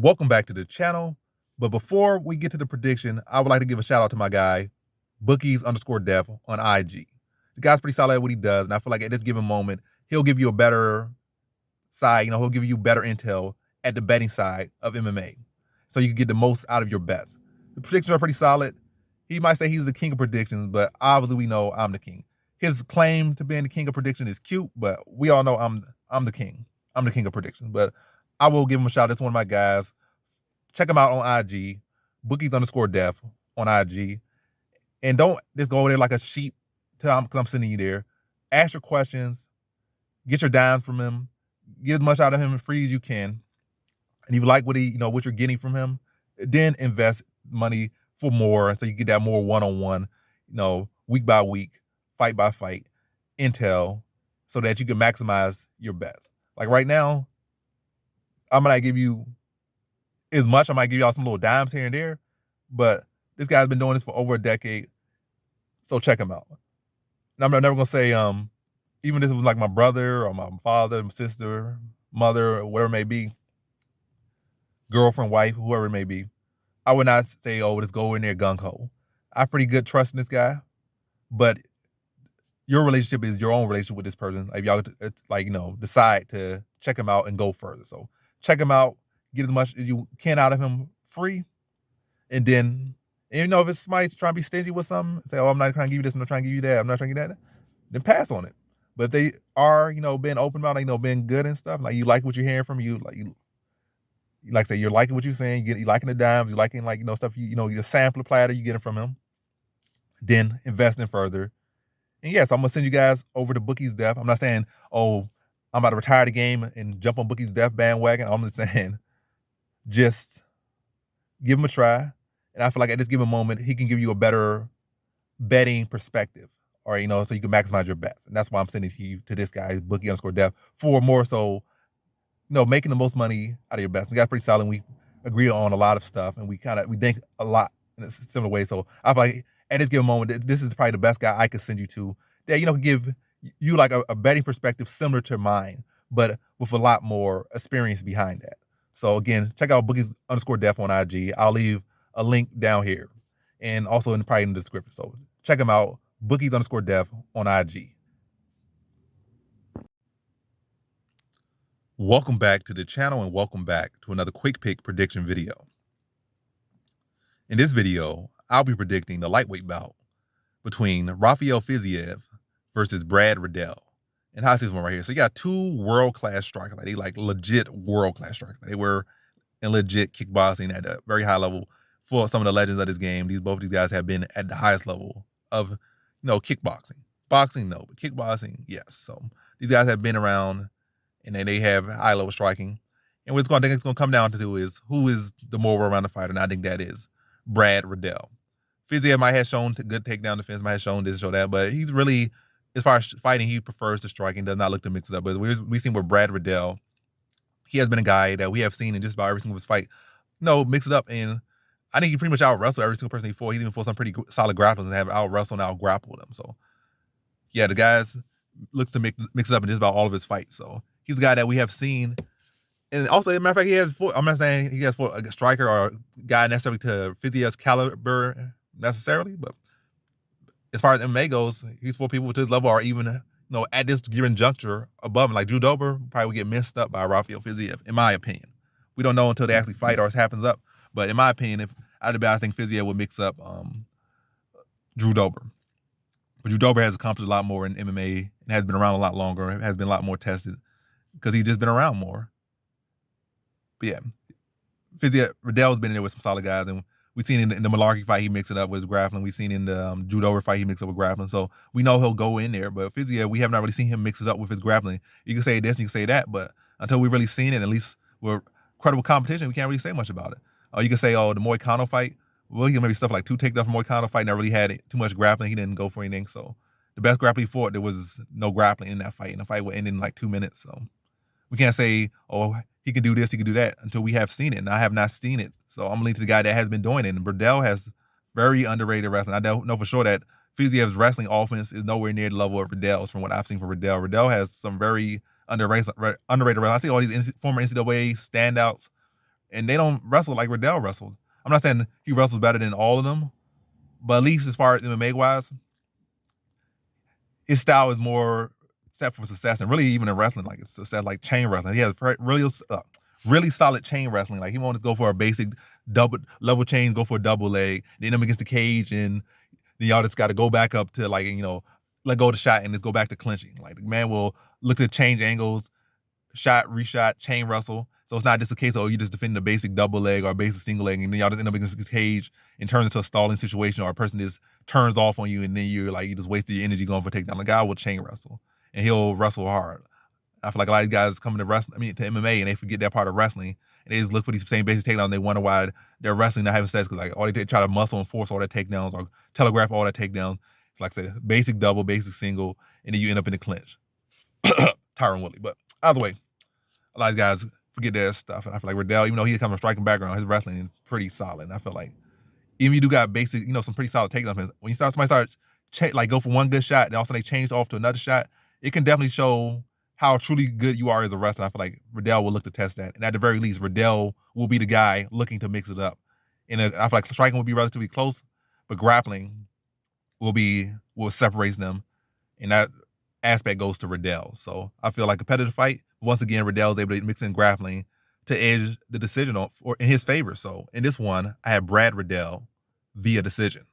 Welcome back to the channel. But before we get to the prediction, I would like to give a shout out to my guy, Bookies_Dev on IG. The guy's pretty solid at what he does, and I feel like at this given moment, he'll give you a better side, he'll give you better intel at the betting side of MMA. So you can get the most out of your bets. The predictions are pretty solid. He might say he's the king of predictions, but obviously we know I'm the king. His claim to being the king of prediction is cute, but we all know I'm the king. I'm the king of predictions. But I will give him a shout out. That's one of my guys. Check him out on IG, Bookies_Dev on IG. And don't just go over there like a sheep because I'm sending you there. Ask your questions, get your dimes from him, get as much out of him as free as you can. And if you like what what you're getting from him, then invest money for more, so you get that more one-on-one, week by week, fight by fight intel, so that you can maximize your bets. Like right now, I might not give you as much. I might give y'all some little dimes here and there, but this guy's been doing this for over a decade, so check him out. And I'm never gonna say, even if it was like my brother or my father, my sister, mother, or whatever it may be, girlfriend, wife, whoever it may be, I would not say, oh, let's go in there gung ho. I have pretty good trust in this guy, but your relationship is your own relationship with this person. Like y'all, decide to check him out and go further. So check him out, get as much as you can out of him free, and then, if it's somebody trying to be stingy with something, say, oh, I'm not trying to give you this, I'm not trying to give you that, I'm not trying to give you that, then pass on it. But if they are, being open about it, being good and stuff, like you like what you're hearing from you, like say you're liking what you're saying, you liking the dimes, you liking stuff, your sampler platter you getting from him, then invest in further. And yes, I'm gonna send you guys over to Bookie's Death. I'm not saying, oh, I'm about to retire the game and jump on Bookie's Death bandwagon. I'm just saying, just give him a try. And I feel like at this given moment, he can give you a better betting perspective, or so you can maximize your bets. And that's why I'm sending to this guy, Bookie_Dev, for more so, making the most money out of your bets. The guy's pretty solid. And we agree on a lot of stuff, and we think a lot in a similar way. So I feel like at this given moment, this is probably the best guy I could send you to that can give you like a betting perspective similar to mine, but with a lot more experience behind that. So again, check out Bookies_Dev on IG. I'll leave a link down here and also probably in the description. So check him out, Bookies_Dev on IG. Welcome back to the channel, and welcome back to another quick pick prediction video. In this video, I'll be predicting the lightweight bout between Rafael Fiziev versus Brad Riddell. And how I see this one right here. So you got two world-class strikers. Like they like legit world-class strikers. They were in legit kickboxing at a very high level. For some of the legends of this game, both of these guys have been at the highest level of, kickboxing. Boxing, no, but kickboxing, yes. So these guys have been around, and they have high level striking. And what I think it's going to come down to is who is the more well-rounded fighter, and I think that is Brad Riddell. Fiziev might have shown good takedown defense, might have shown this, show that, but he's really, as far as fighting, he prefers the striking, does not look to mix it up. But we've seen with Brad Riddell, he has been a guy that we have seen in just about every single his fight, mix it up, and I think he pretty much out-wrestled every single person he fought. He's even fought some pretty solid grapplers and have out-wrestled and out-grappled them. So, yeah, the guys looks to mix it up in just about all of his fights. So he's a guy that we have seen. And also, as a matter of fact, I'm not saying he has fought a striker or a guy necessarily to Fiziev's caliber necessarily, but as far as MMA goes, he's fought people to his level or even, at this given juncture above him. Like Drew Dober probably would get messed up by Rafael Fiziev, in my opinion. We don't know until they actually fight or it happens up. But in my opinion, if I'd have been, I think Fiziev would mix up Drew Dober. But Drew Dober has accomplished a lot more in MMA and has been around a lot longer, has been a lot more tested because he's just been around more. But yeah, Fiziev, Riddell's been in there with some solid guys, and we've seen in the Malarkey fight he mixed it up with his grappling. We've seen in the Drew Dober fight he mixed up with grappling. So we know he'll go in there. But Fiziev, we have not really seen him mix it up with his grappling. You can say this, and you can say that, but until we've really seen it, at least with credible competition, we can't really say much about it. You can say, oh, the Moicano fight. Well, he maybe stuff like 2 takedowns from Moicano fight, never really had too much grappling. He didn't go for anything. So the best grappling he fought, there was no grappling in that fight, and the fight would end in like 2 minutes. So we can't say, oh, he can do this, he can do that until we have seen it, and I have not seen it. So I'm leaning to the guy that has been doing it. And Riddell has very underrated wrestling. I don't know for sure that Fiziev's wrestling offense is nowhere near the level of Riddell's from what I've seen from Riddell. Riddell has some very underrated wrestling. I see all these former NCAA standouts and they don't wrestle like Riddell wrestles. I'm not saying he wrestles better than all of them, but at least as far as MMA wise, his style is more set for success, and really even in wrestling, like it's success, like chain wrestling. He has really solid chain wrestling. Like he won't just go for a basic double level chain, go for a double leg, then him against the cage, and then y'all just got to go back up to like let go of the shot and just go back to clinching. Like the man will look to change angles, shot, reshot, chain wrestle. So it's not just a case of you just defending a basic double leg or a basic single leg, and then y'all just end up against this cage and turns into a stalling situation, or a person just turns off on you, and then you're like you just wasted your energy going for a takedown. The guy will chain wrestle, and he'll wrestle hard. I feel like a lot of guys come to wrestling, to MMA, and they forget that part of wrestling, and they just look for these same basic takedowns. And they wonder why they're wrestling not having success, because like all they try to muscle and force all their takedowns or telegraph all their takedowns. It's like say basic double, basic single, and then you end up in the clinch. Tyron Woodley, but either way, a lot of guys forget that stuff, and I feel like Riddell, even though he comes from a striking background, his wrestling is pretty solid. And I feel like even you do got basic, some pretty solid takedowns. When somebody starts like go for one good shot, and all of a sudden they change off to another shot, it can definitely show how truly good you are as a wrestler. I feel like Riddell will look to test that, and at the very least, Riddell will be the guy looking to mix it up. And I feel like striking will be relatively close, but grappling will separate them, and that aspect goes to Riddell. So I feel like competitive fight. Once again, Riddell is able to mix in grappling to edge the decision in his favor. So in this one, I have Brad Riddell via decision.